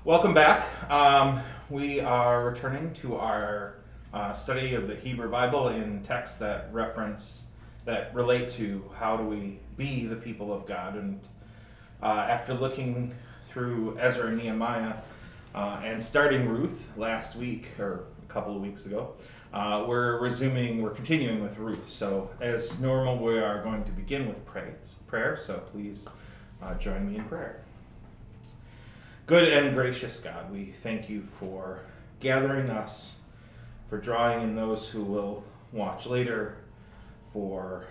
Welcome back. We are returning to our study of the Hebrew Bible in texts that relate to how do we be the people of God. And after looking through Ezra and Nehemiah and starting Ruth last week or a couple of weeks ago, we're continuing with Ruth. So as normal, we are going to begin with prayer. So please join me in prayer. Good and gracious God, we thank you for gathering us, for drawing in those who will watch later, for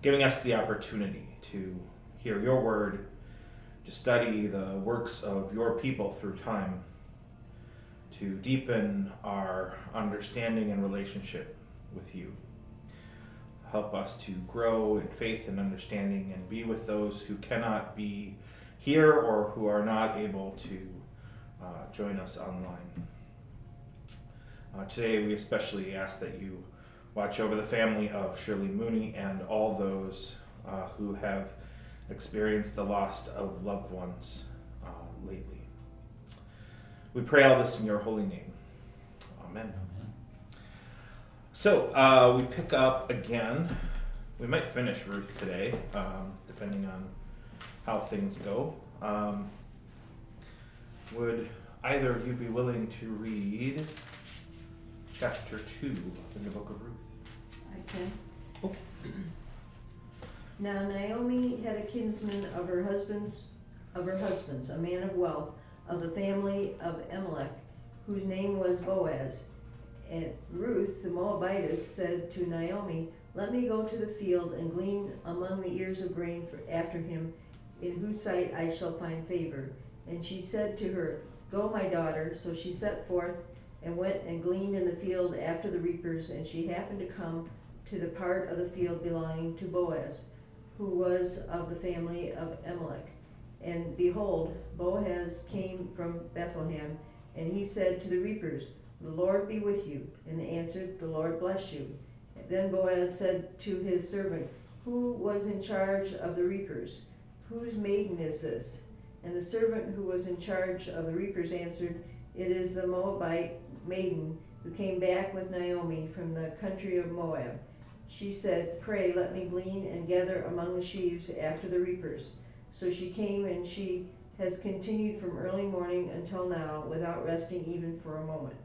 giving us the opportunity to hear your word, to study the works of your people through time, to deepen our understanding and relationship with you. Help us to grow in faith and understanding and be with those who cannot be here or who are not able to join us online. Today we especially ask that you watch over the family of Shirley Mooney and all those who have experienced the loss of loved ones lately. We pray all this in your holy name. Amen. So we pick up again. We might finish Ruth today, depending on how things go. Would either of you be willing to read chapter 2 in the book of Ruth? I can. Okay. Now Naomi had a kinsman of her husband's, a man of wealth, of the family of Elimelech, whose name was Boaz. And Ruth the Moabitess said to Naomi, "Let me go to the field and glean among the ears of grain after him, in whose sight I shall find favor." And she said to her, "Go, my daughter." So she set forth and went and gleaned in the field after the reapers, and she happened to come to the part of the field belonging to Boaz, who was of the family of Elimelech. And behold, Boaz came from Bethlehem, and he said to the reapers, "The Lord be with you." And they answered, "The Lord bless you." And then Boaz said to his servant, who was in charge of the reapers, "Whose maiden is this?" And the servant who was in charge of the reapers answered, "It is the Moabite maiden who came back with Naomi from the country of Moab. She said, 'Pray, let me glean and gather among the sheaves after the reapers.' So she came, and she has continued from early morning until now, without resting even for a moment."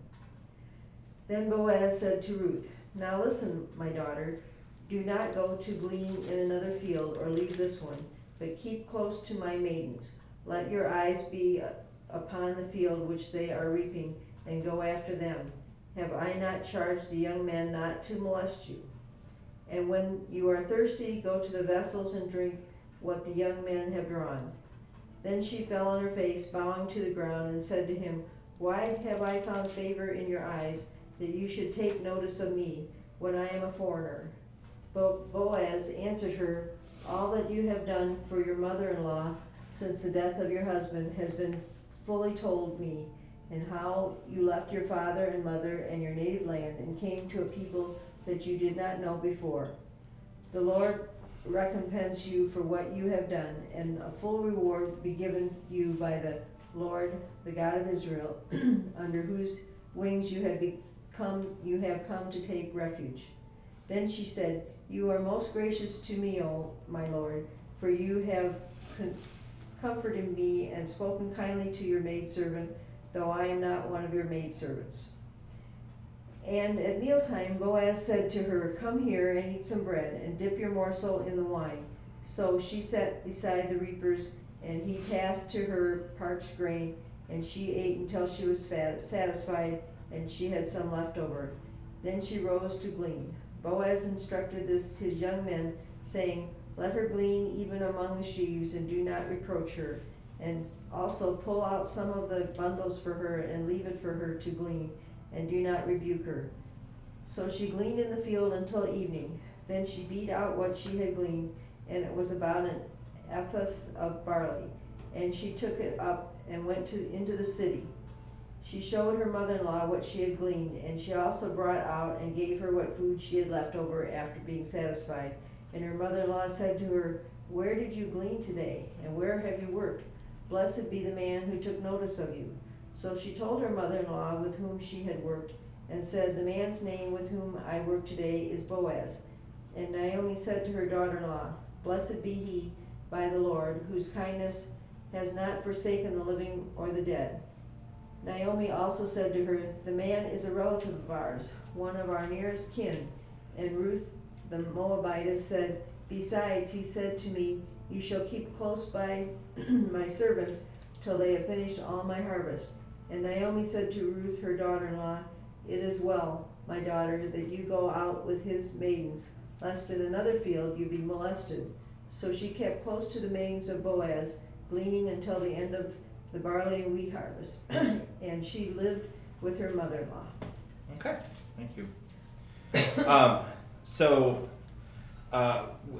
Then Boaz said to Ruth, "Now listen, my daughter, do not go to glean in another field or leave this one, but keep close to my maidens. Let your eyes be upon the field which they are reaping, and go after them. Have I not charged the young men not to molest you? And when you are thirsty, go to the vessels and drink what the young men have drawn." Then she fell on her face, bowing to the ground, and said to him, "Why have I found favor in your eyes, that you should take notice of me, when I am a foreigner?" Boaz answered her, "All that you have done for your mother-in-law since the death of your husband has been fully told me, and how you left your father and mother and your native land and came to a people that you did not know before. The Lord recompense you for what you have done, and a full reward be given you by the Lord, the God of Israel, under whose wings you have come to take refuge." Then she said, "You are most gracious to me, O my Lord, for you have comforted me and spoken kindly to your maidservant, though I am not one of your maidservants." And at mealtime Boaz said to her, "Come here and eat some bread, and dip your morsel in the wine." So she sat beside the reapers, and he passed to her parched grain, and she ate until she was satisfied, and she had some left over. Then she rose to glean. Boaz instructed his young men, saying, "Let her glean even among the sheaves, and do not reproach her. And also pull out some of the bundles for her, and leave it for her to glean, and do not rebuke her." So she gleaned in the field until evening. Then she beat out what she had gleaned, and it was about an ephah of barley. And she took it up and went into the city. She showed her mother-in-law what she had gleaned, and she also brought out and gave her what food she had left over after being satisfied. And her mother-in-law said to her, "Where did you glean today, and where have you worked?" Blessed be the man who took notice of you. So she told her mother-in-law with whom she had worked, and said, The man's name with whom I work today is Boaz. And Naomi said to her daughter-in-law, Blessed be he by the Lord, whose kindness has not forsaken the living or the dead. Naomi also said to her, The man is a relative of ours, one of our nearest kin. And Ruth the Moabitess said, Besides, he said to me, You shall keep close by my servants till they have finished all my harvest. And Naomi said to Ruth her daughter-in-law, It is well, my daughter, that you go out with his maidens, lest in another field you be molested. So she kept close to the maidens of Boaz, gleaning until the end of the barley and wheat harvest. And she lived with her mother-in-law. Okay, thank you.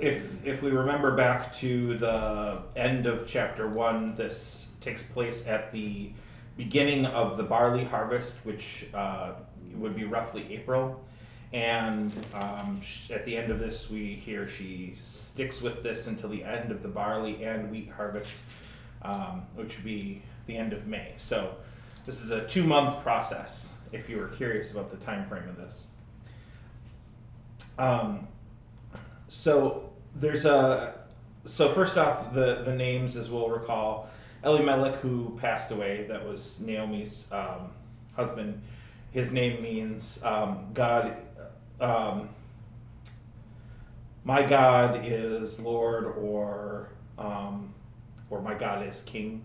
If we remember back to the end of chapter 1, this takes place at the beginning of the barley harvest, which would be roughly April. And at the end of this, we hear she sticks with this until the end of the barley and wheat harvest, which would be the end of May. So this is a 2-month process, if you were curious about the time frame of this. So first off, the names, as we'll recall, Elimelech, who passed away, that was Naomi's husband. His name means God. My God is Lord, or my God is King,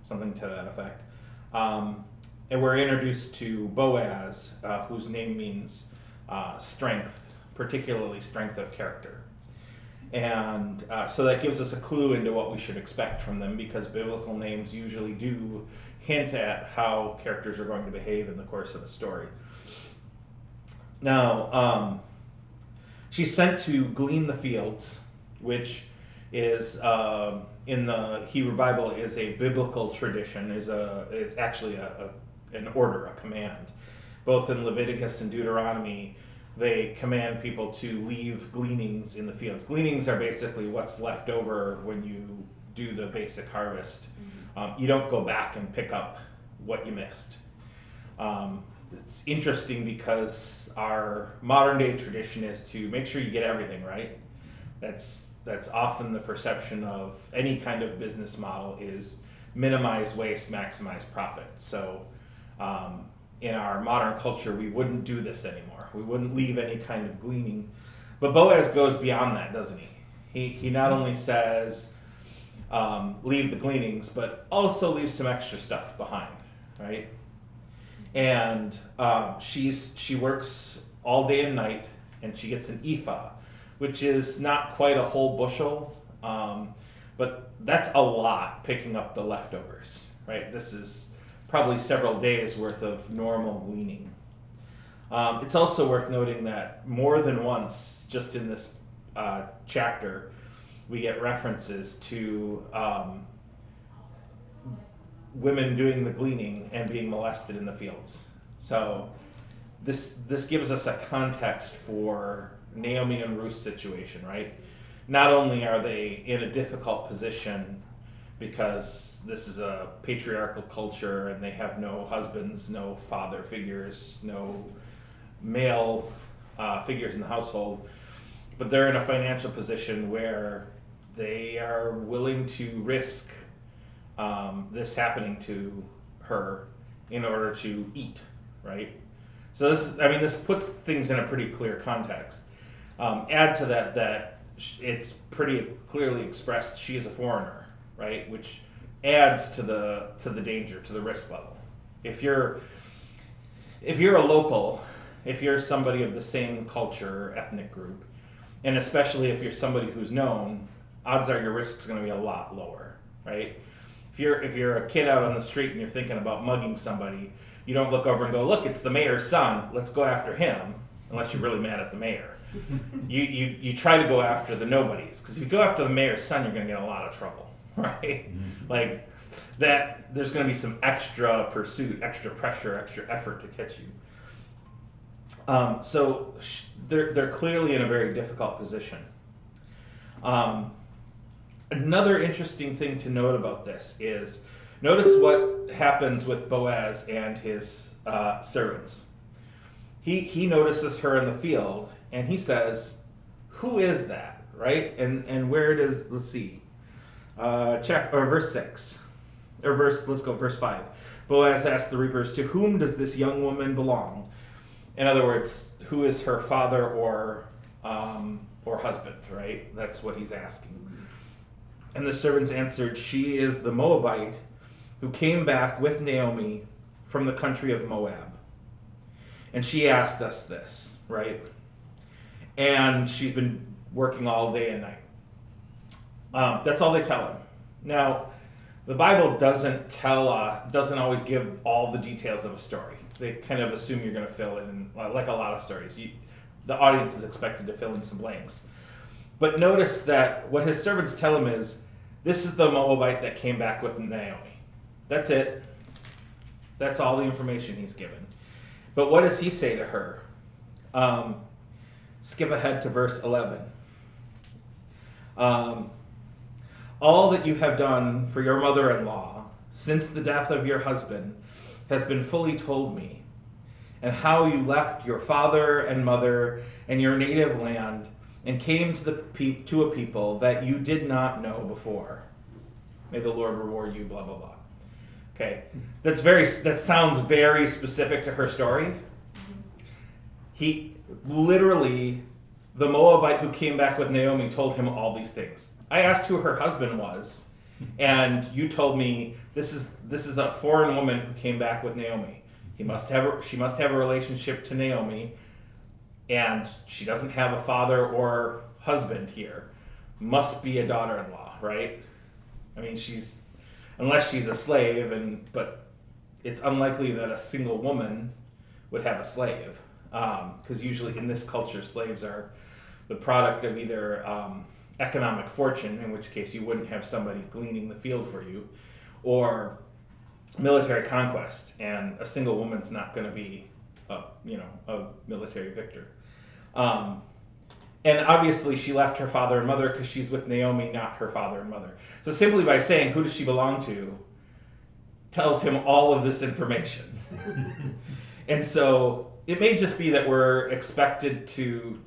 something to that effect. And we're introduced to Boaz, whose name means strength, particularly strength of character. And so that gives us a clue into what we should expect from them, because biblical names usually do hint at how characters are going to behave in the course of a story. Now, she's sent to glean the fields, which is in the Hebrew Bible is a biblical tradition, is actually an order, a command. Both in Leviticus and Deuteronomy, they command people to leave gleanings in the fields. Gleanings are basically what's left over when you do the basic harvest. You don't go back and pick up what you missed. It's interesting because our modern day tradition is to make sure you get everything, right? That's often the perception of any kind of business model, is minimize waste, maximize profit. So in our modern culture, we wouldn't do this anymore. We wouldn't leave any kind of gleaning. But Boaz goes beyond that, doesn't he? He not only says leave the gleanings, but also leave some extra stuff behind, right? And she works all day and night, and she gets an ephah, which is not quite a whole bushel, but that's a lot picking up the leftovers, right? This is probably several days worth of normal gleaning. It's also worth noting that more than once, just in this chapter, we get references to women doing the gleaning and being molested in the fields. So this gives us a context for Naomi and Ruth's situation, right? Not only are they in a difficult position because this is a patriarchal culture and they have no husbands, no father figures, no male figures in the household, but they're in a financial position where they are willing to risk this happening to her in order to eat, right? So this puts things in a pretty clear context. Add to that it's pretty clearly expressed she is a foreigner, right? Which adds to the danger, to the risk level. If you're a local, if you're somebody of the same culture, ethnic group, and especially if you're somebody who's known, odds are your risk's going to be a lot lower, right? If you're a kid out on the street and you're thinking about mugging somebody, you don't look over and go, look, it's the mayor's son, let's go after him, unless you're really mad at the mayor. You try to go after the nobodies, because if you go after the mayor's son, you're going to get in a lot of trouble, right? Mm-hmm. Like that, there's going to be some extra pursuit, extra pressure, extra effort to catch you. So they're clearly in a very difficult position. Another interesting thing to note about this is, notice what happens with Boaz and his servants. He notices her in the field, and he says, "Who is that?" Right? And where it is, let's see, verse 6, let's go verse 5. Boaz asked the reapers, "To whom does this young woman belong?" In other words, who is her father or husband? Right? That's what he's asking. And the servants answered, "She is the Moabite who came back with Naomi from the country of Moab. And she asked us this," right? "And she's been working all day and night." That's all they tell him. Now, the Bible doesn't always give all the details of a story. They kind of assume you're going to fill it in, like a lot of stories. The audience is expected to fill in some blanks. But notice that what his servants tell him is, "This is the Moabite that came back with Naomi." That's it. That's all the information he's given. But what does he say to her? Skip ahead to verse 11. "All that you have done for your mother-in-law since the death of your husband has been fully told me, and how you left your father and mother and your native land and came to a people that you did not know before. May the Lord reward you," blah, blah, blah. Okay, that sounds very specific to her story. He literally, the Moabite who came back with Naomi told him all these things. "I asked who her husband was, and you told me this is a foreign woman who came back with Naomi. She must have a relationship to Naomi, and she doesn't have a father or husband here. Must be a daughter-in-law, right? I mean, unless she's a slave, but it's unlikely that a single woman would have a slave, because usually in this culture, slaves are the product of either economic fortune, in which case you wouldn't have somebody gleaning the field for you, or military conquest, and a single woman's not going to be a military victor. And obviously she left her father and mother because she's with Naomi, not her father and mother. So simply by saying, "Who does she belong to?" tells him all of this information. And so it may just be that we're expected to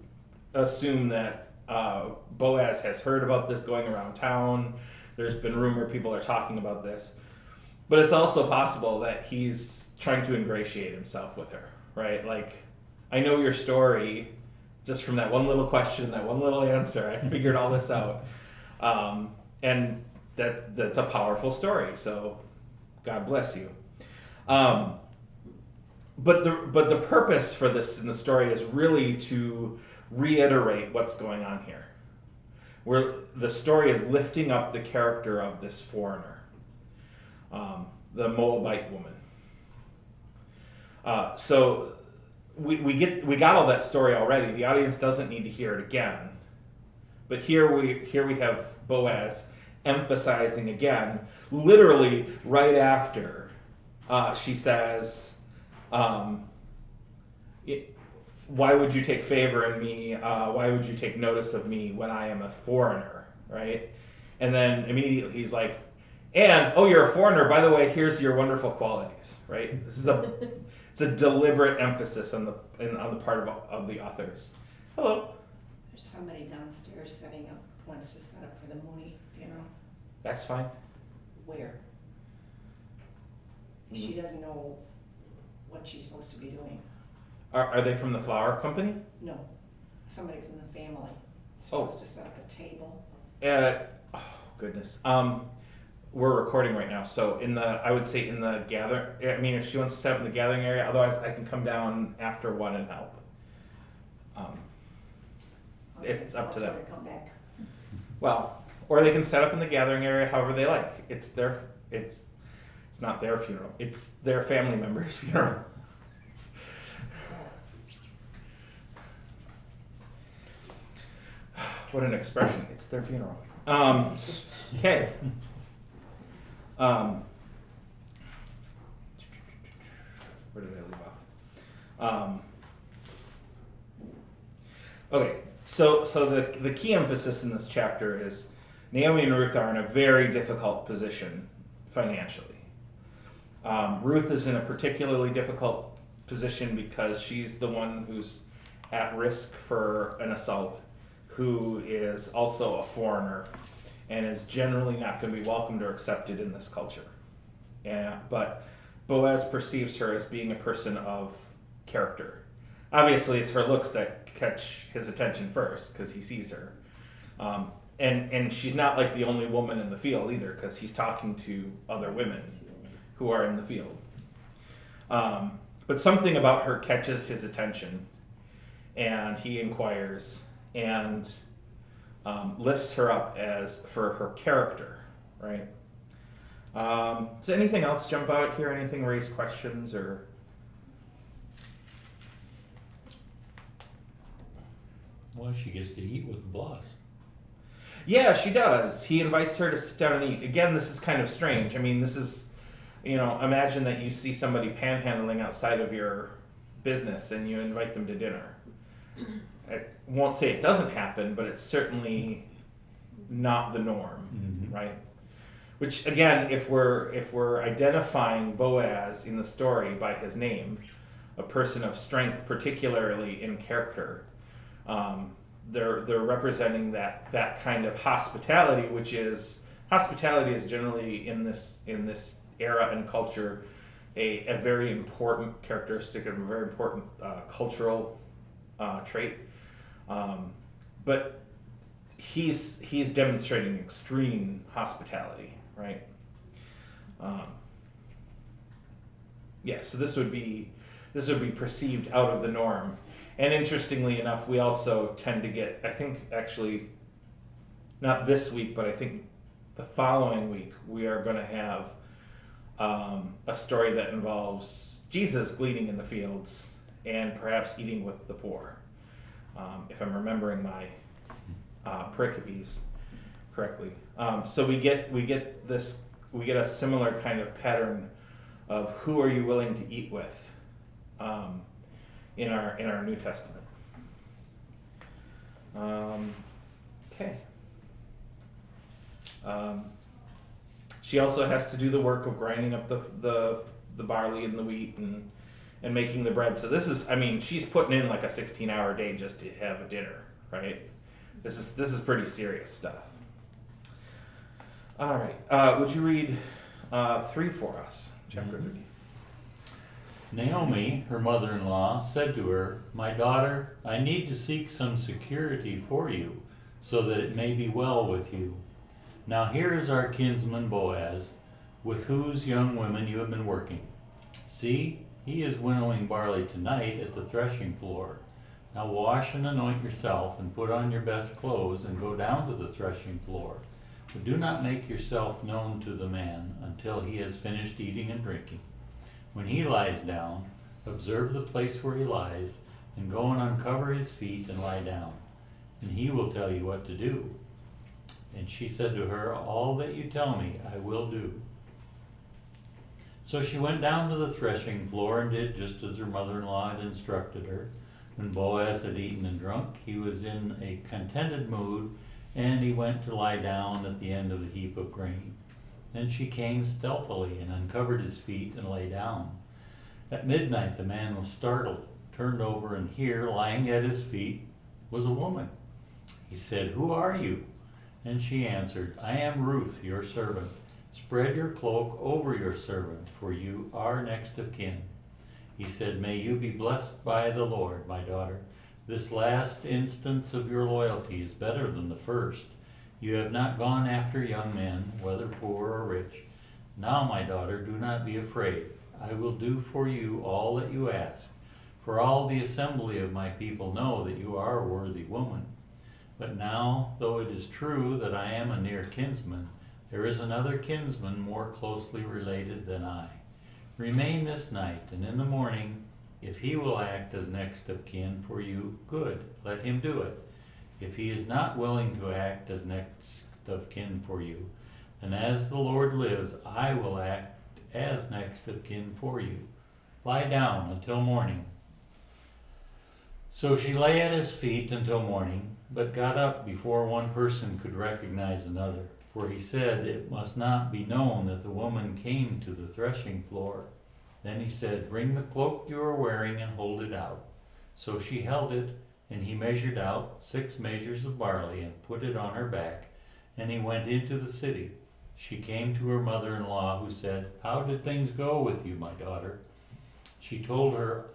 assume that Boaz has heard about this going around town. There's been rumor people are talking about this. But it's also possible that he's trying to ingratiate himself with her, right? Like, I know your story just from that one little question, that one little answer. I figured all this out. And that's a powerful story, so God bless you. But the purpose for this in the story is really to reiterate what's going on here. Where the story is lifting up the character of this foreigner, the Moabite woman. So we got all that story already. The audience doesn't need to hear it again. But here we have Boaz emphasizing again, literally right after she says, "Why would you take favor in me? Why would you take notice of me when I am a foreigner?" Right? And then immediately he's like, "And, oh, you're a foreigner. By the way, here's your wonderful qualities." Right? This is it's a deliberate emphasis on the part of the authors. Hello. There's somebody downstairs wants to set up for the Mooney funeral. That's fine. Where? She doesn't know what she's supposed to be doing. Are they from the flower company? No, somebody from the family is supposed to set up a table. Oh goodness. We're recording right now, so I would say in the gather. I mean, if she wants to set up in the gathering area, otherwise I can come down after one and help. Okay, It's up to them. I'll try to come back. Well, or they can set up in the gathering area however they like. It's not their funeral. It's their family member's funeral. What an expression. It's their funeral. Okay. Where did I leave off? Okay. So the key emphasis in this chapter is Naomi and Ruth are in a very difficult position financially. Ruth is in a particularly difficult position because she's the one who's at risk for an assault, who is also a foreigner, and is generally not going to be welcomed or accepted in this culture. But Boaz perceives her as being a person of character. Obviously, it's her looks that catch his attention first because he sees her. And she's not like the only woman in the field either, because he's talking to other women who are in the field. But something about her catches his attention, and he inquires and lifts her up as for her character, right? Does anything else jump out here? Anything raise questions or? Well, she gets to eat with the boss. Yeah, she does. He invites her to sit down and eat. Again, this is kind of strange. I mean, this is, imagine that you see somebody panhandling outside of your business and you invite them to dinner. I won't say it doesn't happen, but it's certainly not the norm, right? Which, again, if we're identifying Boaz in the story by his name, a person of strength, particularly in character, they're representing that kind of hospitality, which is generally in this era and culture a very important characteristic and a very important cultural trait. But he's demonstrating extreme hospitality, right? So this would be perceived out of the norm. And interestingly enough, we also tend to get, I think actually, not this week, but I think the following week, we are going to have a story that involves Jesus gleaning in the fields and perhaps eating with the poor, if I'm remembering my pericopes correctly. So we get a similar kind of pattern of who are you willing to eat with in our New Testament. Okay. She also has to do the work of grinding up the barley and the wheat and making the bread. So this is, she's putting in like a 16-hour day just to have a dinner, right? This is pretty serious stuff. All right. Would you read 3 for us? Chapter 3. Naomi, her mother-in-law, said to her, "My daughter, I need to seek some security for you, so that it may be well with you. Now here is our kinsman Boaz, with whose young women you have been working. See, he is winnowing barley tonight at the threshing floor. Now wash and anoint yourself, and put on your best clothes, and go down to the threshing floor. But do not make yourself known to the man until he has finished eating and drinking. When he lies down, observe the place where he lies, and go and uncover his feet and lie down, and he will tell you what to do." And she said to her, "All that you tell me, I will do." So she went down to the threshing floor and did just as her mother-in-law had instructed her. When Boaz had eaten and drunk, he was in a contented mood, and he went to lie down at the end of the heap of grain. Then she came stealthily and uncovered his feet and lay down. At midnight the man was startled, turned over, and here, lying at his feet, was a woman. He said, "Who are you?" And she answered, "I am Ruth, your servant. Spread your cloak over your servant, for you are next of kin." He said, "May you be blessed by the Lord, my daughter. This last instance of your loyalty is better than the first. You have not gone after young men, whether poor or rich. Now, my daughter, do not be afraid. I will do for you all that you ask, for all the assembly of my people know that you are a worthy woman. But now, though it is true that I am a near kinsman, there is another kinsman more closely related than I. Remain this night, and in the morning, if he will act as next of kin for you, good, let him do it. If he is not willing to act as next of kin for you, then as the Lord lives, I will act as next of kin for you. Lie down until morning." So she lay at his feet until morning, but got up before one person could recognize another, for he said, "It must not be known that the woman came to the threshing floor." Then he said, "Bring the cloak you are wearing and hold it out." So she held it, and he measured out 6 measures of barley and put it on her back, and he went into the city. She came to her mother-in-law, who said, "How did things go with you, my daughter?" She told her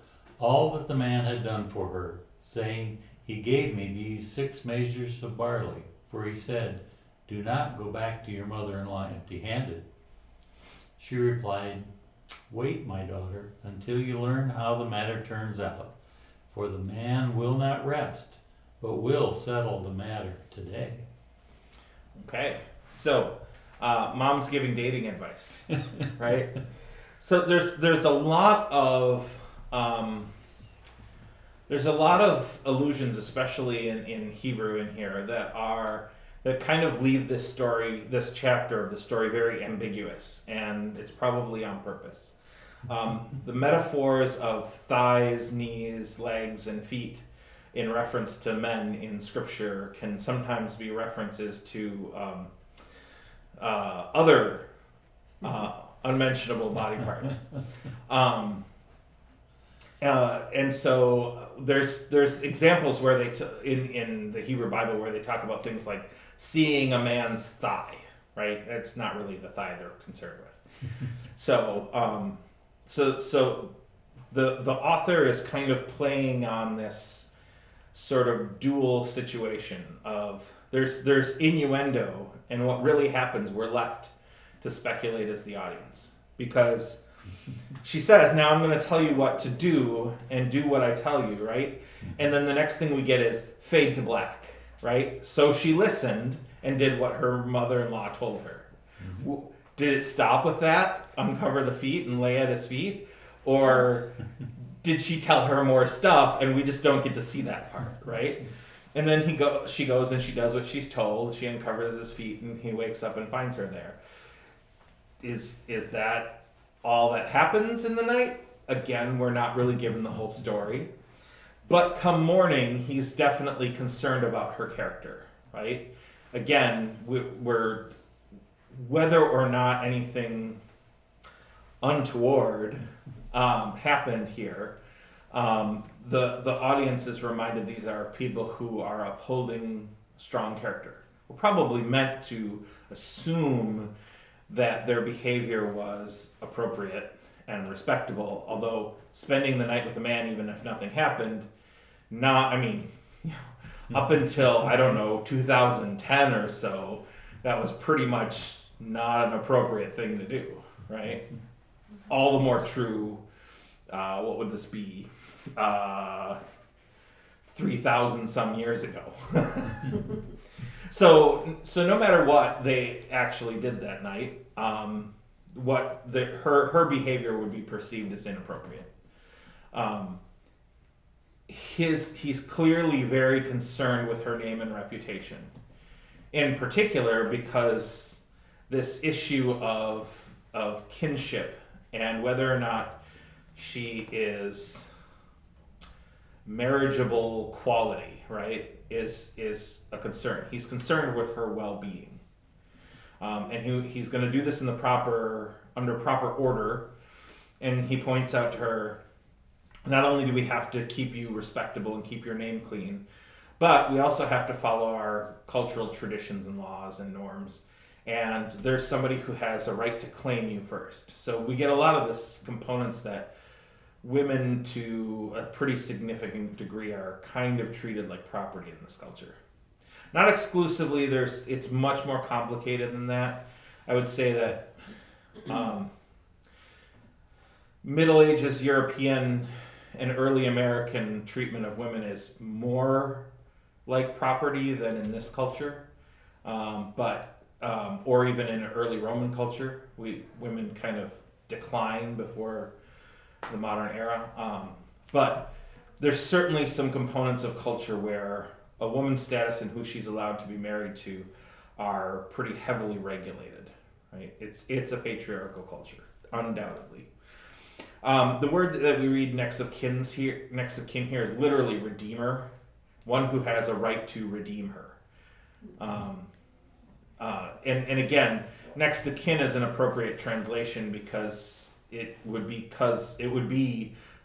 all that the man had done for her, saying, "He gave me these 6 measures of barley, for he said, 'Do not go back to your mother-in-law empty-handed.'" She replied, "Wait, my daughter, until you learn how the matter turns out, for the man will not rest, but will settle the matter today." Okay, so mom's giving dating advice, right? So there's a lot of allusions, especially in Hebrew in here, that kind of leave this chapter of the story very ambiguous, and it's probably on purpose. The metaphors of thighs, knees, legs, and feet in reference to men in Scripture can sometimes be references to other unmentionable body parts. And so there's examples where in the Hebrew Bible where they talk about things like seeing a man's thigh, right? It's not really the thigh they're concerned with. So the author is kind of playing on this sort of dual situation of there's innuendo, and what really happens we're left to speculate as the audience, because she says, "Now I'm going to tell you what to do and do what I tell you," right? And then the next thing we get is fade to black, right? So she listened and did what her mother-in-law told her. Mm-hmm. Did it stop with that? Uncover the feet and lay at his feet? Or did she tell her more stuff and we just don't get to see that part, right? And then she goes and she does what she's told. She uncovers his feet and he wakes up and finds her there. Is that all that happens in the night? Again, we're not really given the whole story. But come morning, he's definitely concerned about her character, right? Again, we're whether or not anything untoward happened here, the audience is reminded these are people who are upholding strong character. We're probably meant to assume that their behavior was appropriate and respectable, although spending the night with a man, even if nothing happened, up until, 2010 or so, that was pretty much not an appropriate thing to do, right? All the more true, what would this be, 3,000 some years ago. So no matter what they actually did that night, her behavior would be perceived as inappropriate. He's clearly very concerned with her name and reputation, in particular because this issue of kinship and whether or not she is marriageable quality, right, is a concern. He's concerned with her well-being, and he's going to do this under proper order. And he points out to her, not only do we have to keep you respectable and keep your name clean, but we also have to follow our cultural traditions and laws and norms. And there's somebody who has a right to claim you first. So we get a lot of this components that women, to a pretty significant degree, are kind of treated like property in this culture. Not exclusively. It's much more complicated than that. I would say that Middle Ages European and early American treatment of women is more like property than in this culture, or even in early Roman culture, women kind of decline before the modern era. But there's certainly some components of culture where a woman's status and who she's allowed to be married to are pretty heavily regulated, right? It's a patriarchal culture, undoubtedly. The word that we read next of kin here is literally redeemer, one who has a right to redeem her. And again, next of kin is an appropriate translation because it would be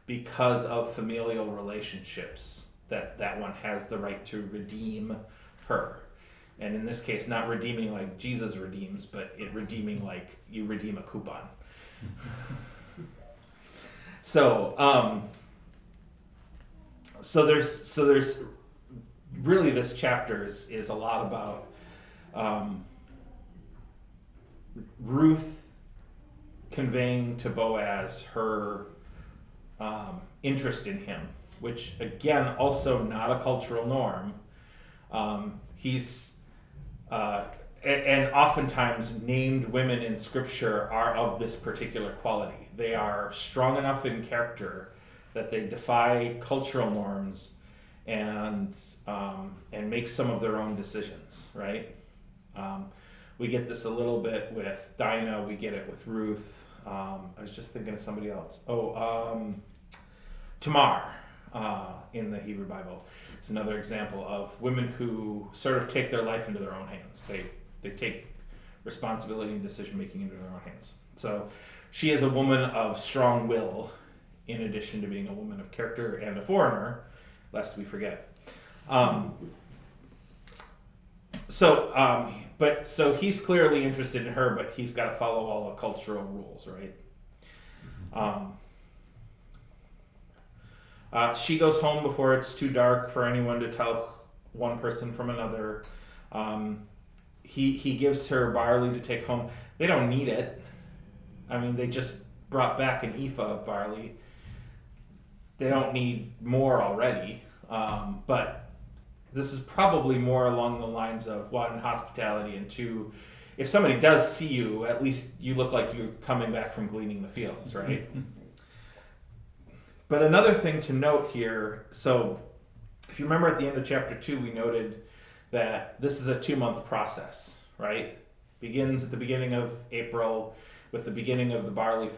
because of familial relationships that one has the right to redeem her. And in this case, not redeeming like Jesus redeems, but it redeeming like you redeem a coupon. So there's really, this chapter is a lot about Ruth conveying to Boaz her interest in him, which again, also not a cultural norm. He's and oftentimes named women in Scripture are of this particular quality. They are strong enough in character that they defy cultural norms and make some of their own decisions, right? We get this a little bit with Dinah. We get it with Ruth. I was just thinking of somebody else. Tamar in the Hebrew Bible is another example of women who sort of take their life into their own hands. They take responsibility and decision making into their own hands. So she is a woman of strong will, in addition to being a woman of character and a foreigner, lest we forget. So he's clearly interested in her, but he's got to follow all the cultural rules, right? She goes home before it's too dark for anyone to tell one person from another. He gives her barley to take home. They don't need it. I mean, they just brought back an ephah of barley. They don't need more already. But this is probably more along the lines of, one, hospitality, and two, if somebody does see you, at least you look like you're coming back from gleaning the fields, right? But another thing to note here, so if you remember at the end of chapter 2, we noted that this is a 2-month process, right? Begins at the beginning of April with the beginning of the barley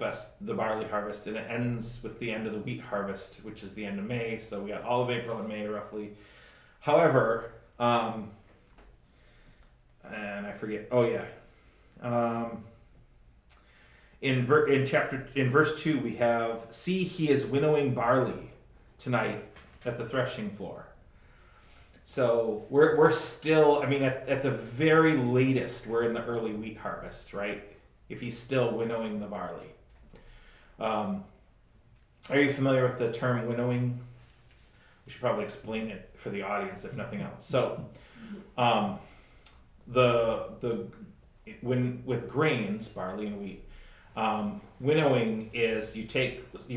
harvest, and it ends with the end of the wheat harvest, which is the end of May. So we got all of April and May roughly. However, and I forget. In verse 2 we have, "See, he is winnowing barley tonight at the threshing floor." So we're still, I mean, at the very latest, we're in the early wheat harvest, right? If he's still winnowing the barley. Are you familiar with the term winnowing? We should probably explain it for the audience, if nothing else. So, with grains, barley and wheat, winnowing is you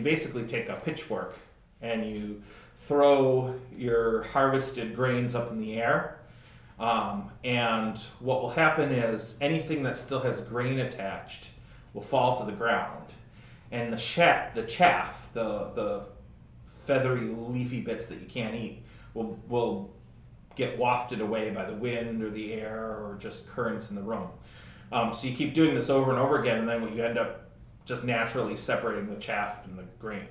basically take a pitchfork and you throw your harvested grains up in the air, and what will happen is anything that still has grain attached will fall to the ground, and the chaff, the feathery leafy bits that you can't eat will get wafted away by the wind or the air or just currents in the room. So you keep doing this over and over again, and then you end up just naturally separating the chaff and the grain.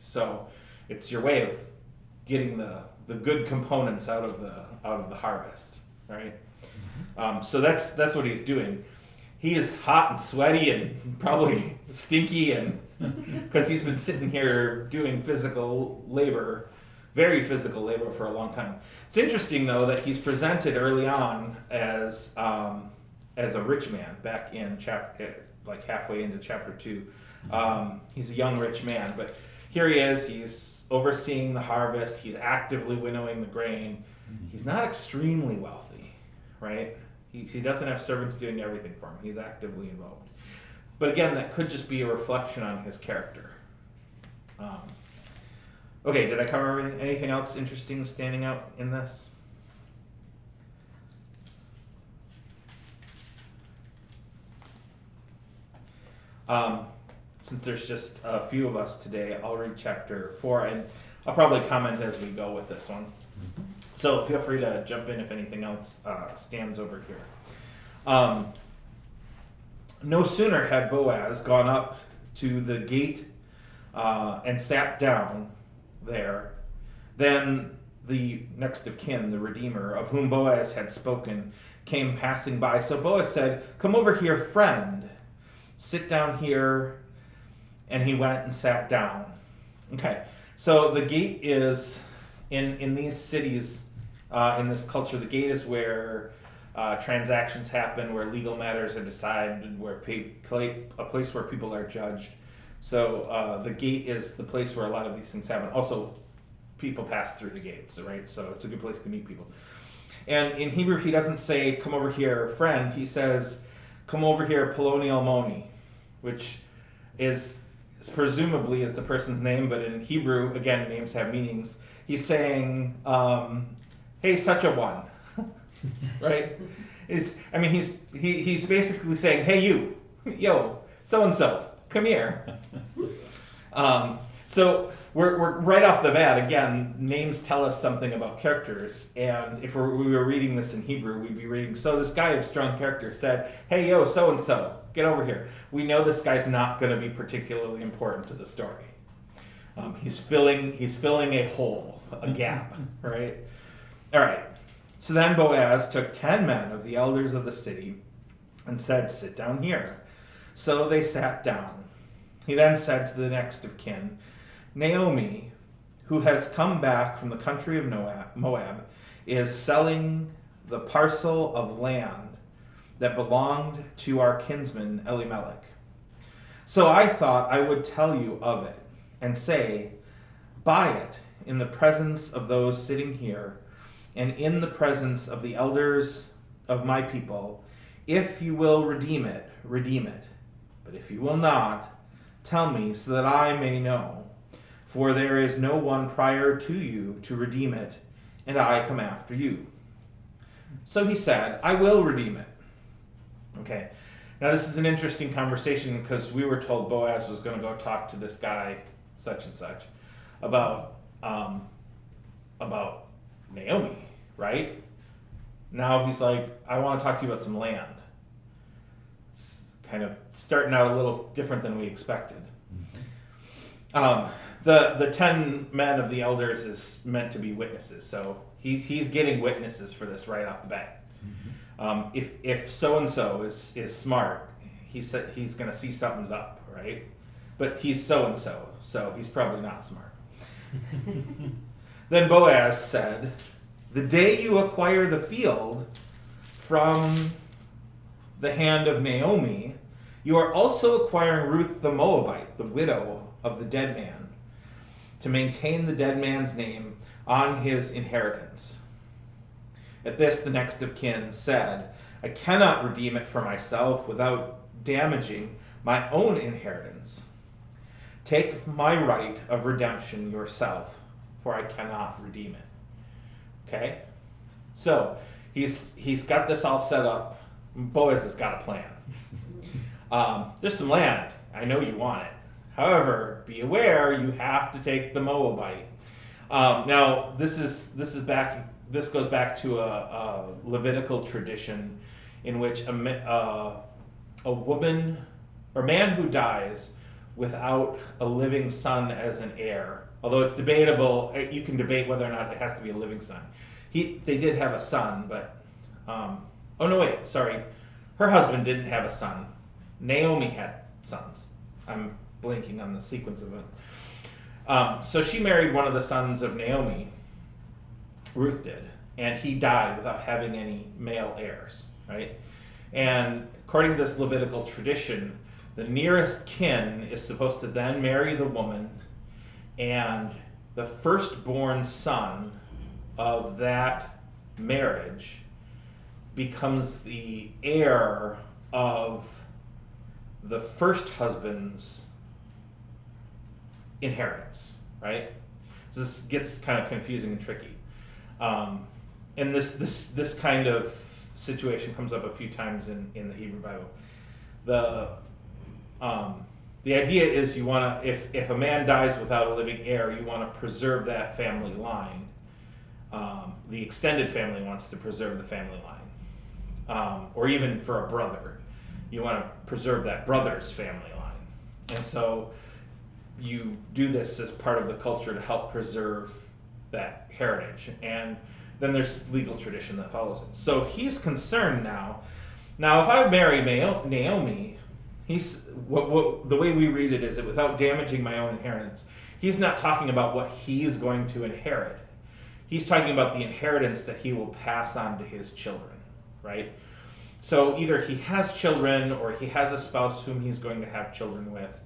So it's your way of getting the good components out of the harvest, right? So that's what he's doing. He is hot and sweaty and probably stinky, and because he's been sitting here doing physical labor, very physical labor for a long time. It's interesting though that he's presented early on as a rich man back in like halfway into chapter 2. He's a young rich man, but here he is. He's overseeing the harvest. He's actively winnowing the grain. He's not extremely wealthy, right? He doesn't have servants doing everything for him. He's actively involved. But again, that could just be a reflection on his character. Okay, did I cover everything? Anything else interesting standing out in this? Since there's just a few of us today, I'll read chapter 4, and I'll probably comment as we go with this one. So feel free to jump in if anything else stands over here. No sooner had Boaz gone up to the gate and sat down there. Then the next of kin, the Redeemer, of whom Boaz had spoken, came passing by. So Boaz said, "Come over here, friend. Sit down here." And he went and sat down. Okay, so the gate is, in these cities, in this culture, the gate is where transactions happen, where legal matters are decided, where a place where people are judged. So the gate is the place where a lot of these things happen. Also, people pass through the gates, right? So it's a good place to meet people. And in Hebrew, he doesn't say, "Come over here, friend." He says, "Come over here, Poloni Almoni," which is presumably is the person's name, but in Hebrew, again, names have meanings. He's saying, "Hey, such a one," right? He's basically saying, "Hey, you, yo, so and so, come here." So we're right off the bat. Again, names tell us something about characters, and if we were reading this in Hebrew, we'd be reading, "So this guy of strong character said, 'Hey, yo, so and so, get over here.'" We know this guy's not going to be particularly important to the story. He's filling a hole, a gap, right? All right. So then Boaz took 10 men of the elders of the city and said, "Sit down here." So they sat down. He then said to the next of kin, "Naomi, who has come back from the country of Moab, is selling the parcel of land that belonged to our kinsman Elimelech. So I thought I would tell you of it and say, buy it in the presence of those sitting here and in the presence of the elders of my people. If you will redeem it, redeem it. But if you will not, tell me so that I may know. For there is no one prior to you to redeem it, and I come after you." So he said, "I will redeem it." Okay. Now this is an interesting conversation because we were told Boaz was going to go talk to this guy, such and such, about Naomi, right? Now he's like, "I want to talk to you about some land." It's kind of starting out a little different than we expected. The 10 men of the elders is meant to be witnesses, so he's getting witnesses for this right off the bat. If so and so is smart, he's going to see something's up, right? But he's so and so he's probably not smart. Then Boaz said, "The day you acquire the field from the hand of Naomi, you are also acquiring Ruth the Moabite, the widow of the dead man, to maintain the dead man's name on his inheritance." At this, the next of kin said, "I cannot redeem it for myself without damaging my own inheritance. Take my right of redemption yourself, for I cannot redeem it." Okay? So, he's got this all set up. Boaz has got a plan. There's some land. I know you want it. However, be aware you have to take the Moabite. Now, this goes back to a Levitical tradition in which a woman or man who dies without a living son as an heir, although it's debatable, you can debate whether or not it has to be a living son. They did have a son, but her husband didn't have a son. Naomi had sons. I'm blanking on the sequence of it. So she married one of the sons of Naomi, Ruth did, and he died without having any male heirs, right? And according to this Levitical tradition, the nearest kin is supposed to then marry the woman, and the firstborn son of that marriage becomes the heir of the first husband's inheritance, right? So this gets kind of confusing and tricky. And this kind of situation comes up a few times in the Hebrew Bible. The idea is you want to, if a man dies without a living heir, you want to preserve that family line. The extended family wants to preserve the family line. Or even for a brother, you want to preserve that brother's family line. And so you do this as part of the culture to help preserve that heritage. And then there's legal tradition that follows it. So he's concerned now. Now, if I marry Naomi, the way we read it is that without damaging my own inheritance, he's not talking about what he's going to inherit. He's talking about the inheritance that he will pass on to his children, right? So either he has children or he has a spouse whom he's going to have children with,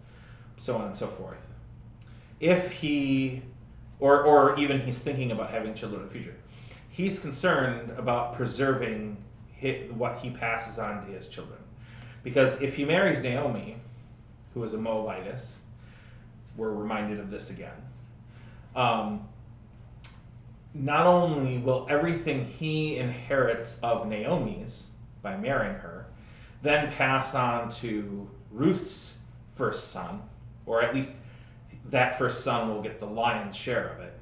so on and so forth. If he, or even he's thinking about having children in the future, he's concerned about preserving what he passes on to his children. Because if he marries Naomi, who is a Moabitess, we're reminded of this again, not only will everything he inherits of Naomi's by marrying her then pass on to Ruth's first son, or at least that first son will get the lion's share of it.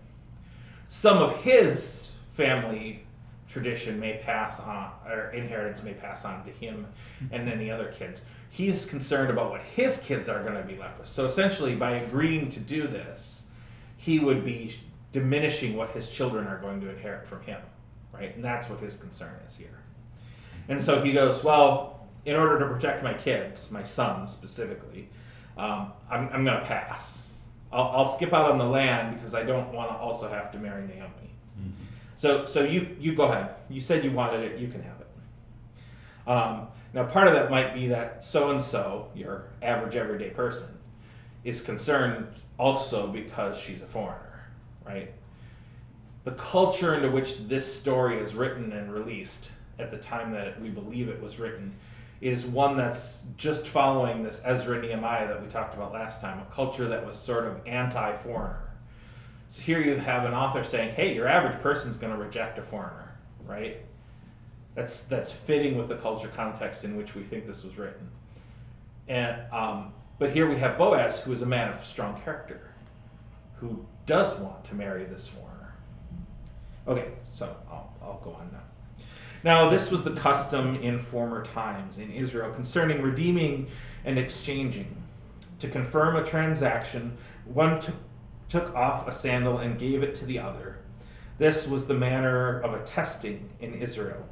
Some of his family tradition may pass on, or inheritance may pass on to him and any other kids. He's concerned about what his kids are going to be left with. So essentially, by agreeing to do this, he would be diminishing what his children are going to inherit from him, right? And that's what his concern is here. And so he goes, well, in order to protect my kids, my sons specifically, I'm going to pass. I'll skip out on the land because I don't want to also have to marry Naomi. Mm-hmm. So you go ahead. You said you wanted it. You can have it. Now, part of that might be that so-and-so, your average everyday person, is concerned also because she's a foreigner, right? The culture into which this story is written and released at the time that we believe it was written is one that's just following this Ezra and Nehemiah that we talked about last time, a culture that was sort of anti-foreigner. So here you have an author saying, hey, your average person's going to reject a foreigner, right? That's fitting with the culture context in which we think this was written. And but here we have Boaz, who is a man of strong character, who does want to marry this foreigner. Okay, so I'll go on now. Now, this was the custom in former times in Israel concerning redeeming and exchanging. To confirm a transaction, one took off a sandal and gave it to the other. This was the manner of attesting in Israel.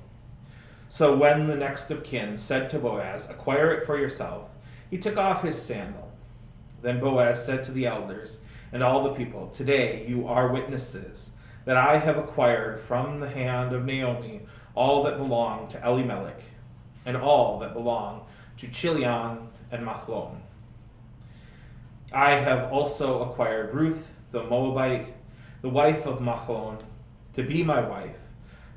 So when the next of kin said to Boaz, acquire it for yourself, he took off his sandal. Then Boaz said to the elders and all the people, today you are witnesses that I have acquired from the hand of Naomi all that belong to Elimelech, and all that belong to Chilion and Machlon. I have also acquired Ruth the Moabite, the wife of Machlon, to be my wife,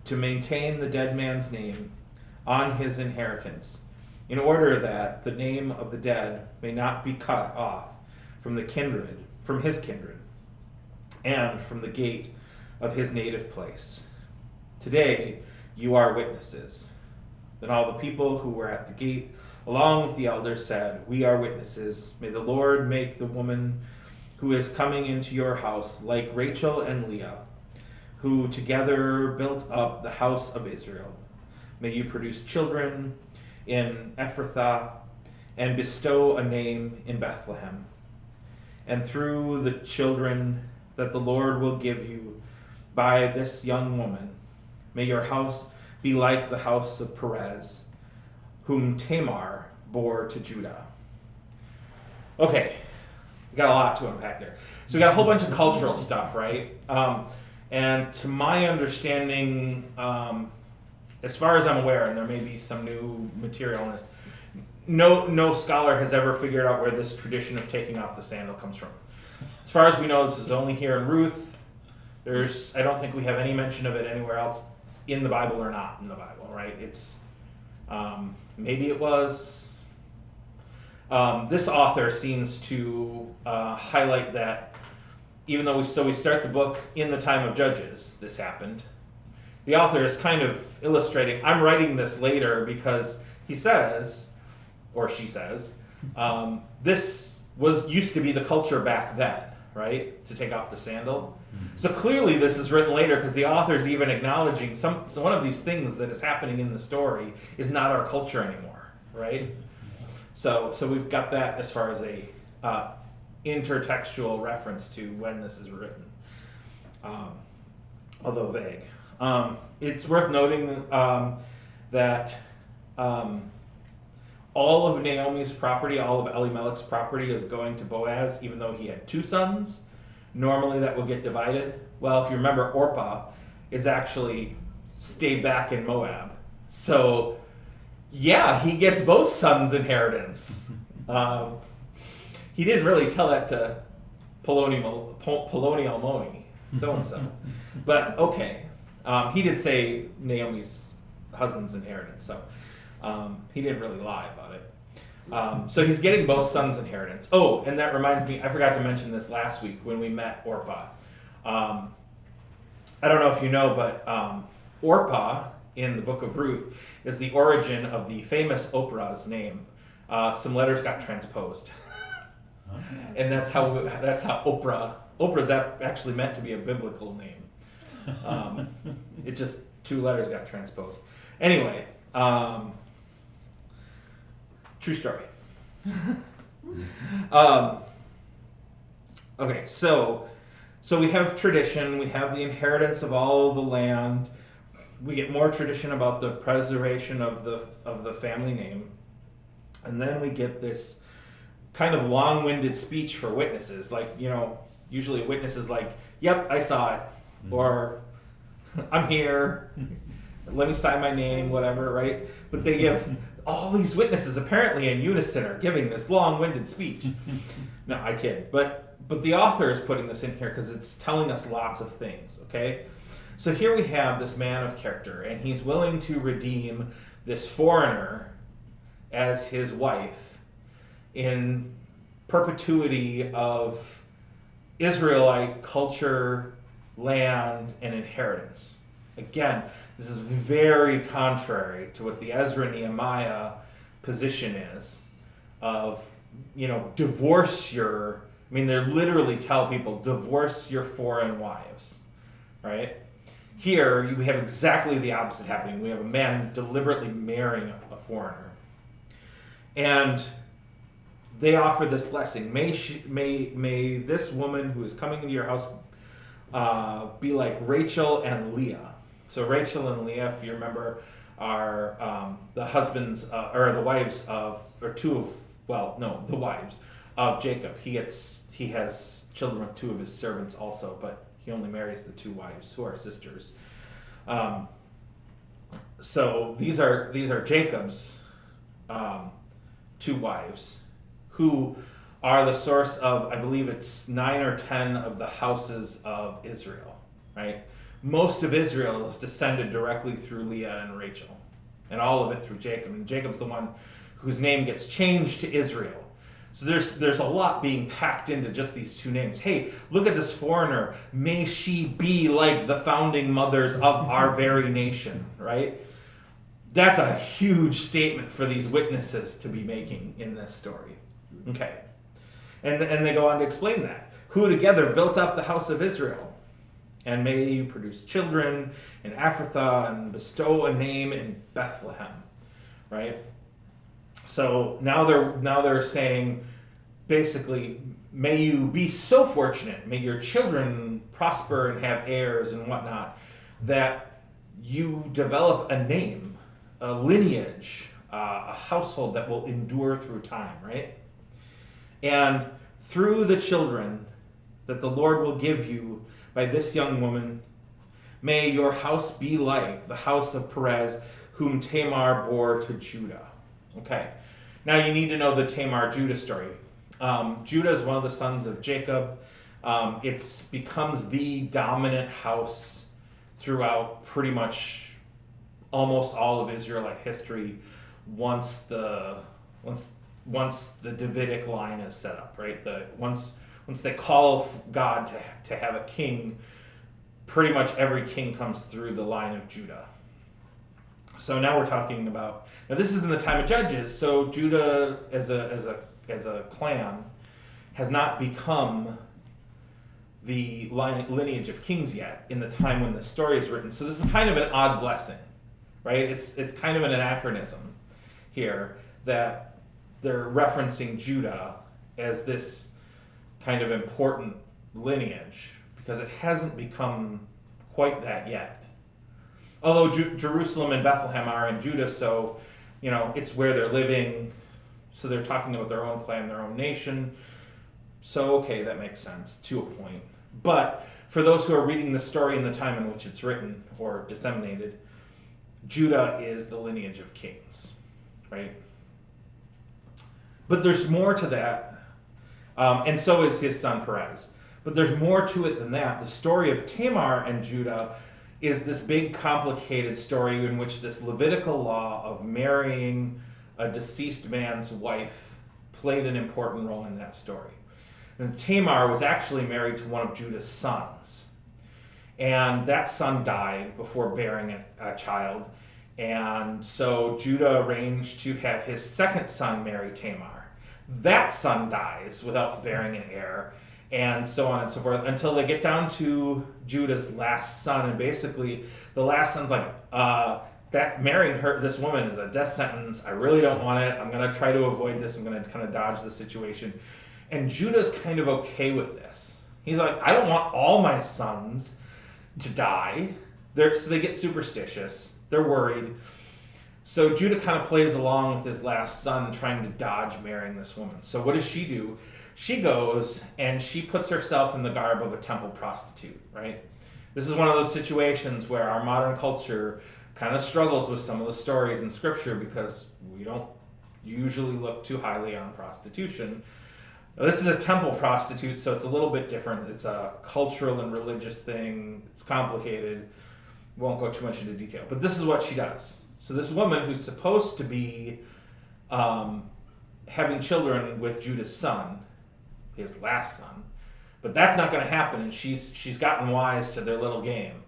to maintain the dead man's name on his inheritance, in order that the name of the dead may not be cut off from his kindred, and from the gate of his native place. Today you are witnesses. Then all the people who were at the gate, along with the elders, said, we are witnesses. May the Lord make the woman who is coming into your house like Rachel and Leah, who together built up the house of Israel. May you produce children in Ephrathah, and bestow a name in Bethlehem. And through the children that the Lord will give you by this young woman, may your house be like the house of Perez, whom Tamar bore to Judah. Okay, we got a lot to unpack there. So we got a whole bunch of cultural stuff, right? And to my understanding, as far as I'm aware, and there may be some new material on this, no scholar has ever figured out where this tradition of taking off the sandal comes from. As far as we know, this is only here in Ruth. I don't think we have any mention of it anywhere else in the Bible or not in the Bible, right? It's maybe it was. This author seems to highlight that even though we start the book in the time of Judges, this happened. The author is kind of illustrating, I'm writing this later because he says, or she says, this used to be the culture back then, right? To take off the sandal. So clearly this is written later because the author's even acknowledging one of these things that is happening in the story is not our culture anymore, right? So we've got that as far as a intertextual reference to when this is written, although vague. It's worth noting that all of Naomi's property, all of Elimelech's property is going to Boaz, even though he had 2 sons. Normally that will get divided. Well, if you remember, Orpah is actually stayed back in Moab. So, yeah, he gets both sons' inheritance. He didn't really tell that to Poloni Almoni, so-and-so. But, okay. He did say Naomi's husband's inheritance, so he didn't really lie about it. So he's getting both sons' inheritance. Oh, and that reminds me, I forgot to mention this last week when we met Orpah. I don't know if you know, but Orpah in the book of Ruth is the origin of the famous Oprah's name. Some letters got transposed. And that's how Oprah's actually meant to be a biblical name. It just 2 letters got transposed. Anyway, true story. Okay, so we have tradition, we have the inheritance of all the land. We get more tradition about the preservation of the family name. And then we get this kind of long-winded speech for witnesses. Like, usually a witness is like, yep, I saw it. Or, I'm here. Let me sign my name, whatever, right? But they give all these witnesses apparently in unison are giving this long-winded speech. No, I kid. But the author is putting this in here because it's telling us lots of things, okay? So here we have this man of character, and he's willing to redeem this foreigner as his wife in perpetuity of Israelite culture, land, and inheritance. Again, this is very contrary to what the Ezra and Nehemiah position is of, divorce your, they literally tell people, divorce your foreign wives, right? Here, we have exactly the opposite happening. We have a man deliberately marrying a foreigner. And they offer this blessing. May this woman who is coming into your house be like Rachel and Leah. So Rachel and Leah, if you remember, are the husbands or the wives of, or the wives of Jacob. He has children with 2 of his servants also, but he only marries the 2 wives who are sisters. So these are Jacob's 2 wives, who are the source of, I believe it's 9 or 10 of the houses of Israel, right? Most of Israel is descended directly through Leah and Rachel, and all of it through Jacob. And Jacob's the one whose name gets changed to Israel. So there's a lot being packed into just these 2 names. Hey, look at this foreigner. May she be like the founding mothers of our very nation, right? That's a huge statement for these witnesses to be making in this story. Okay. And they go on to explain that. Who together built up the house of Israel, and may you produce children in Ephrathah and bestow a name in Bethlehem, right? So now they're saying, basically, may you be so fortunate, may your children prosper and have heirs and whatnot, that you develop a name, a lineage, a household that will endure through time, right? And through the children that the Lord will give you by this young woman, may your house be like the house of Perez, whom Tamar bore to Judah. Okay, now you need to know the Tamar-Judah story. Judah is one of the sons of Jacob. It becomes the dominant house throughout pretty much almost all of Israelite history once the Davidic line is set up, right? Once they call God to have a king, pretty much every king comes through the line of Judah. So now we're talking about, now this is in the time of Judges, so Judah as a clan has not become the lineage of kings yet in the time when the story is written. So this is kind of an odd blessing, right? It's kind of an anachronism here that they're referencing Judah as this kind of important lineage because it hasn't become quite that yet. Although Jerusalem and Bethlehem are in Judah, so it's where they're living. So they're talking about their own clan, their own nation. So okay, that makes sense to a point. But for those who are reading the story in the time in which it's written or disseminated, Judah is the lineage of kings, right? But there's more to that, and so is his son Perez. But there's more to it than that. The story of Tamar and Judah is this big, complicated story in which this Levitical law of marrying a deceased man's wife played an important role in that story. And Tamar was actually married to one of Judah's sons. And that son died before bearing a child. And so Judah arranged to have his second son marry Tamar. That son dies without bearing an heir, and so on and so forth, until they get down to Judah's last son. And basically, the last son's like, that marrying this woman is a death sentence. I really don't want it. I'm going to try to avoid this. I'm going to kind of dodge the situation. And Judah's kind of okay with this. He's like, I don't want all my sons to die. So they get superstitious. They're worried. So Judah kind of plays along with his last son, trying to dodge marrying this woman. So what does she do? She goes and she puts herself in the garb of a temple prostitute, right? This is one of those situations where our modern culture kind of struggles with some of the stories in Scripture because we don't usually look too highly on prostitution. Now, this is a temple prostitute, so it's a little bit different. It's a cultural and religious thing. It's complicated. Won't go too much into detail. But this is what she does. So this woman who's supposed to be having children with Judah's son, his last son, but that's not going to happen, and she's gotten wise to their little game.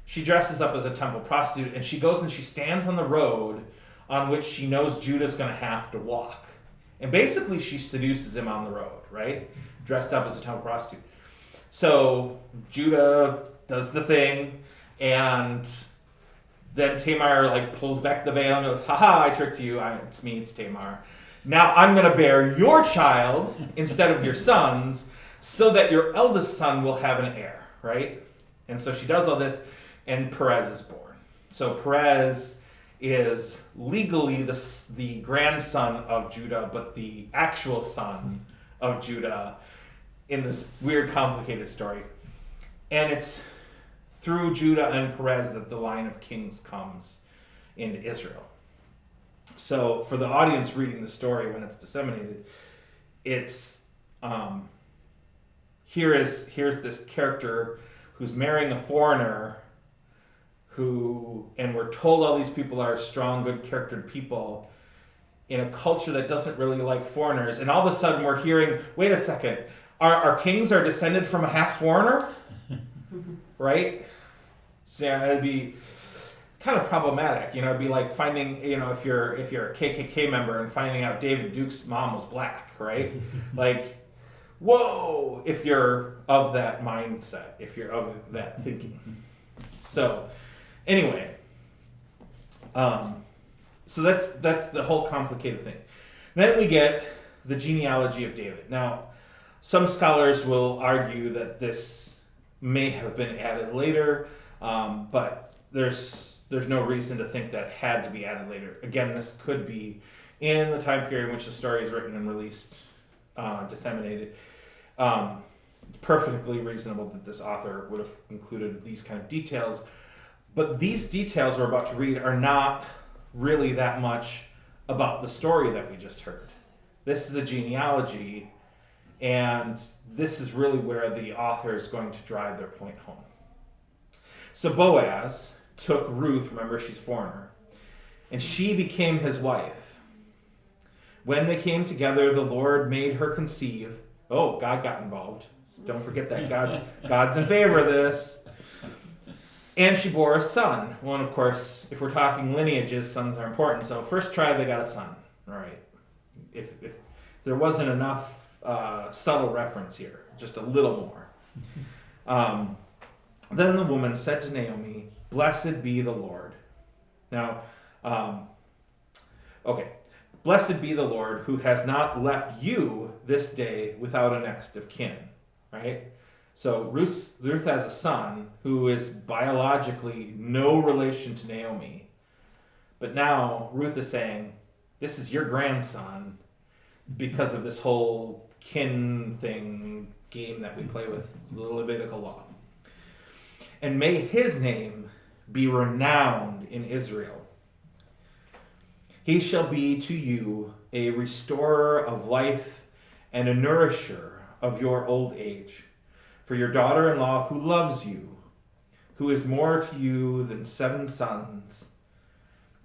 She dresses up as a temple prostitute, and she goes and she stands on the road on which she knows Judah's going to have to walk. And basically she seduces him on the road, right? Dressed up as a temple prostitute. So Judah does the thing, and then Tamar pulls back the veil and goes, haha, I tricked you. It's me, it's Tamar. Now I'm going to bear your child instead of your son's so that your eldest son will have an heir, right? And so she does all this, and Perez is born. So Perez is legally the grandson of Judah, but the actual son of Judah in this weird, complicated story. And it's through Judah and Perez that the line of kings comes into Israel. So for the audience reading the story when it's disseminated, it's here's this character who's marrying a foreigner and we're told all these people are strong, good charactered people in a culture that doesn't really like foreigners, and all of a sudden we're hearing, wait a second, our kings are descended from a half foreigner? Right? So yeah, it'd be kind of problematic. It'd be like finding, if you're a KKK member and finding out David Duke's mom was black, right? Whoa, if you're of that mindset, if you're of that thinking. So anyway, so that's the whole complicated thing. Then we get the genealogy of David. Now, some scholars will argue that this may have been added later, but there's no reason to think that had to be added later. Again, this could be in the time period in which the story is written and released, disseminated. It's perfectly reasonable that this author would have included these kind of details. But these details we're about to read are not really that much about the story that we just heard. This is a genealogy, and this is really where the author is going to drive their point home. So Boaz took Ruth, remember she's a foreigner, and she became his wife. When they came together, the Lord made her conceive. Oh, God got involved. Don't forget that God's in favor of this. And she bore a son. Well, and of course, if we're talking lineages, sons are important. So first tribe, they got a son. All right. If there wasn't enough subtle reference here, just a little more. Then the woman said to Naomi, "Blessed be the Lord." Now, okay. Blessed be the Lord who has not left you this day without a next of kin, right? So Ruth has a son who is biologically no relation to Naomi. But now Ruth is saying, this is your grandson because of this whole kin thing game that we play with the Levitical law. And may his name be renowned in Israel. He shall be to you a restorer of life and a nourisher of your old age. For your daughter-in-law who loves you, who is more to you than 7 sons,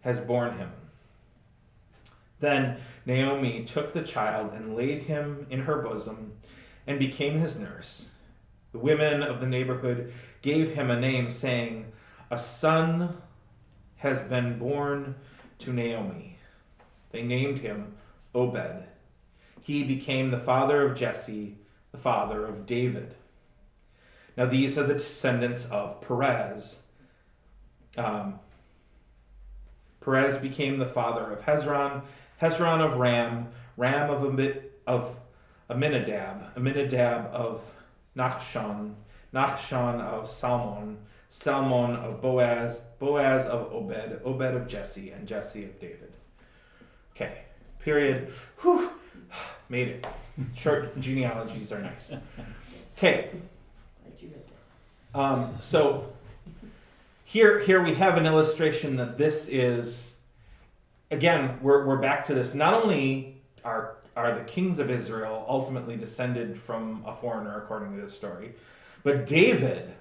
has borne him. Then Naomi took the child and laid him in her bosom and became his nurse. The women of the neighborhood gave him a name, saying, a son has been born to Naomi. They named him Obed. He became the father of Jesse, the father of David. Now these are the descendants of Perez. Perez became the father of Hezron, Hezron of Ram, Ram of Aminadab, Aminadab of Nachshon, Nachshon of Salmon, Salmon of Boaz, Boaz of Obed, Obed of Jesse, and Jesse of David. Okay, period. Whew. Made it. Short genealogies are nice. Okay. Glad you read that. So here we have an illustration that this is, again, we're back to this. Not only are the kings of Israel ultimately descended from a foreigner, according to this story, but David,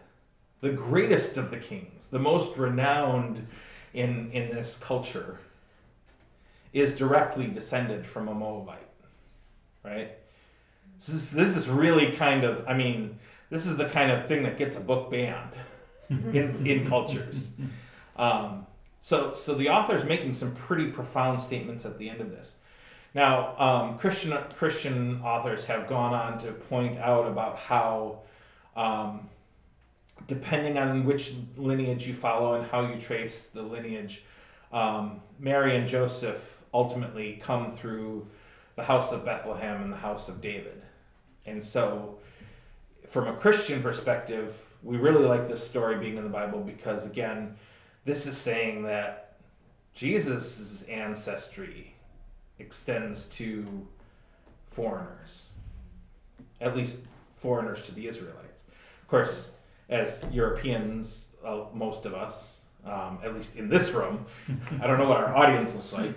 the greatest of the kings, the most renowned in this culture, is directly descended from a Moabite, right? This is really kind of, I mean, this is the kind of thing that gets a book banned in cultures. So the author's making some pretty profound statements at the end of this. Now, Christian authors have gone on to point out about how, depending on which lineage you follow and how you trace the lineage, Mary and Joseph ultimately come through the house of Bethlehem and the house of David. And so, from a Christian perspective, we really like this story being in the Bible because, again, this is saying that Jesus' ancestry extends to foreigners, at least foreigners to the Israelites. Of course, as Europeans, most of us, at least in this room, I don't know what our audience looks like,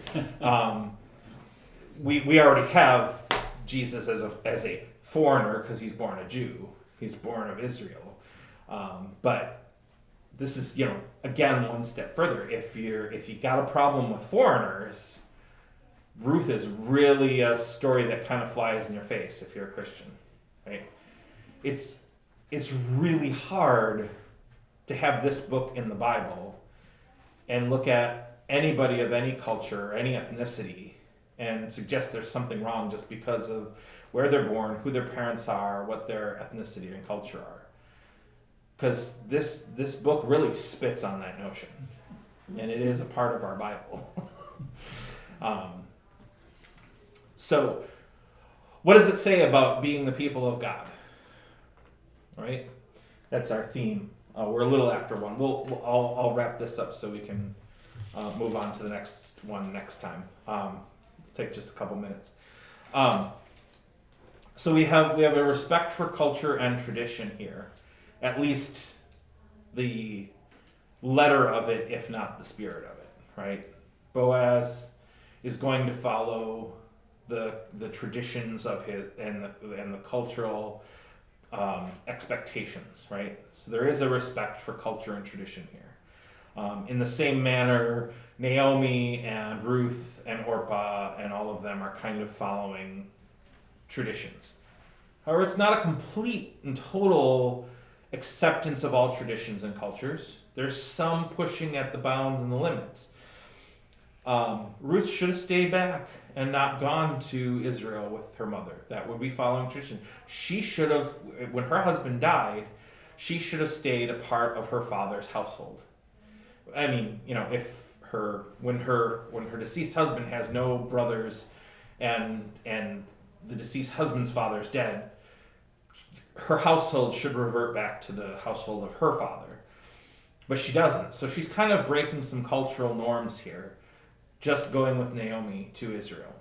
we already have Jesus as a foreigner because he's born a Jew. He's born of Israel. But this is, again, one step further. If you got a problem with foreigners, Ruth is really a story that kind of flies in your face if you're a Christian, right? It's really hard to have this book in the Bible and look at anybody of any culture, any ethnicity, and suggest there's something wrong just because of where they're born, who their parents are, what their ethnicity and culture are. Because this book really spits on that notion, and it is a part of our Bible. So, what does it say about being the people of God? Right? That's our theme. We're a little after one. I'll wrap this up so we can move on to the next one next time. Take just a couple minutes. So we have a respect for culture and tradition here, at least the letter of it, if not the spirit of it. Right? Boaz is going to follow the traditions of his and the cultural expectations, right? So there is a respect for culture and tradition here. In the same manner, Naomi and Ruth and Orpah and all of them are kind of following traditions. However, it's not a complete and total acceptance of all traditions and cultures. There's some pushing at the bounds and the limits. Ruth should have stayed back and not gone to Israel with her mother. That would be following tradition. She should have, when her husband died, she should have stayed a part of her father's household. I mean, if when her deceased husband has no brothers, and the deceased husband's father is dead, her household should revert back to the household of her father. But she doesn't. So she's kind of breaking some cultural norms here, just going with Naomi to Israel.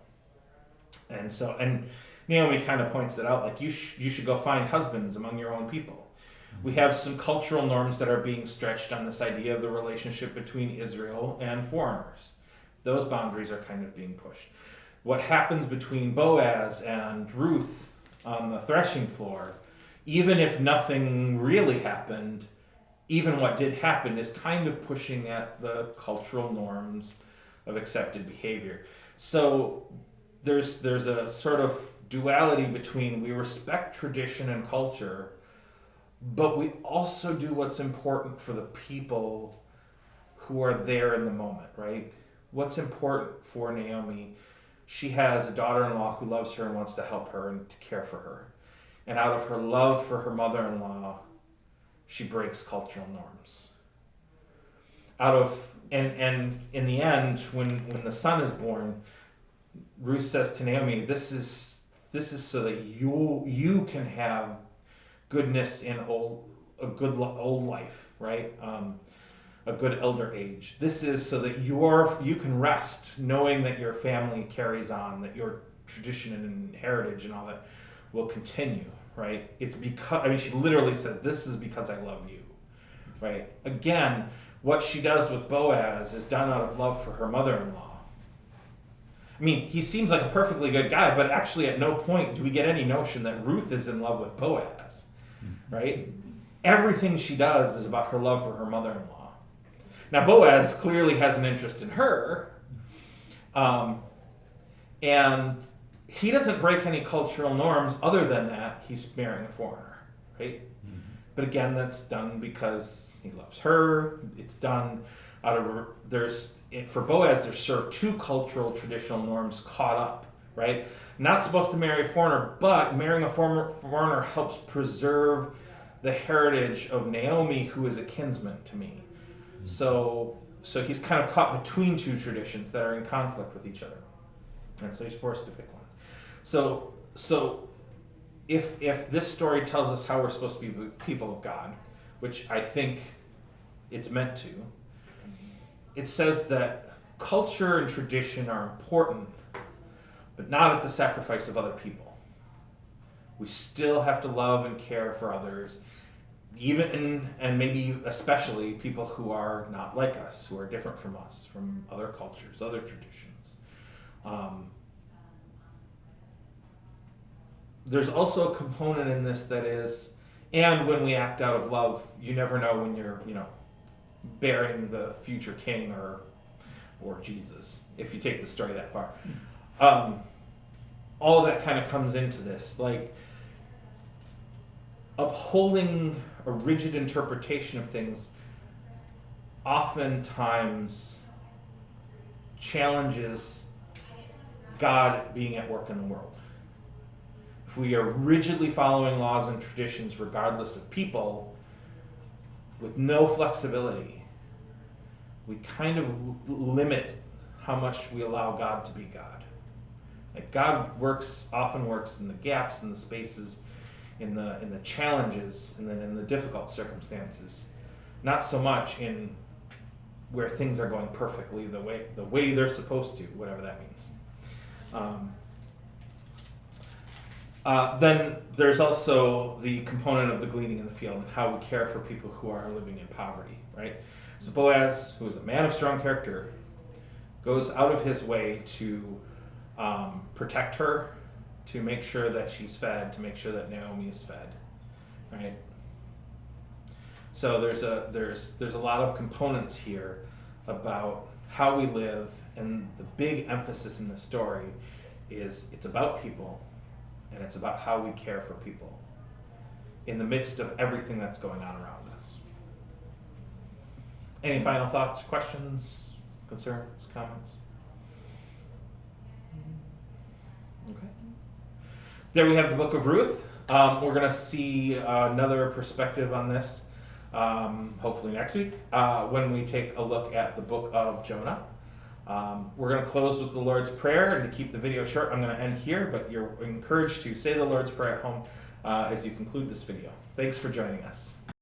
And Naomi kind of points it out, like, you should go find husbands among your own people. We have some cultural norms that are being stretched on this idea of the relationship between Israel and foreigners. Those boundaries are kind of being pushed. What happens between Boaz and Ruth on the threshing floor, even if nothing really happened, even what did happen is kind of pushing at the cultural norms of accepted behavior. So there's a sort of duality between we respect tradition and culture, but we also do what's important for the people who are there in the moment, right? What's important for Naomi? She has a daughter-in-law who loves her and wants to help her and to care for her. And out of her love for her mother-in-law, she breaks cultural norms. And in the end, when the son is born, Ruth says to Naomi, this is so that you can have goodness in a good old life, right? A good elder age. This is so that you can rest, knowing that your family carries on, that your tradition and heritage and all that will continue, right? It's because, she literally says, this is because I love you, right? Again, what she does with Boaz is done out of love for her mother-in-law. He seems like a perfectly good guy, but actually at no point do we get any notion that Ruth is in love with Boaz, right? Everything she does is about her love for her mother-in-law. Now, Boaz clearly has an interest in her, and he doesn't break any cultural norms other than that he's marrying a foreigner, right? Mm-hmm. But again, that's done because he loves her. It's done out of, for Boaz, there's sort of two cultural traditional norms caught up, right? Not supposed to marry a foreigner, but marrying a foreigner helps preserve the heritage of Naomi, who is a kinsman to me. So he's kind of caught between two traditions that are in conflict with each other. And so he's forced to pick one. So if this story tells us how we're supposed to be people of God, which I think it's meant to, it says that culture and tradition are important, but not at the sacrifice of other people. We still have to love and care for others, even and maybe especially people who are not like us, who are different from us, from other cultures, other traditions. There's also a component in this that is, and when we act out of love, you never know when you're, bearing the future king or Jesus, if you take the story that far. All of that kind of comes into this, like upholding a rigid interpretation of things oftentimes challenges God being at work in the world. If we are rigidly following laws and traditions regardless of people, with no flexibility, we kind of limit how much we allow God to be God. Like God often works in the gaps, in the spaces, in the challenges, and then in the difficult circumstances. Not so much in where things are going perfectly the way they're supposed to, whatever that means. Then there's also the component of the gleaning in the field and how we care for people who are living in poverty, right? So Boaz, who is a man of strong character, goes out of his way to protect her, to make sure that she's fed, to make sure that Naomi is fed, right? So there's a lot of components here about how we live, and the big emphasis in the story is it's about people, and it's about how we care for people in the midst of everything that's going on around us. Any final thoughts, questions, concerns, comments? Okay. There we have the book of Ruth. We're going to see another perspective on this hopefully next week, when we take a look at the book of Jonah. We're going to close with the Lord's Prayer, and to keep the video short, I'm going to end here, but you're encouraged to say the Lord's Prayer at home as you conclude this video. Thanks for joining us.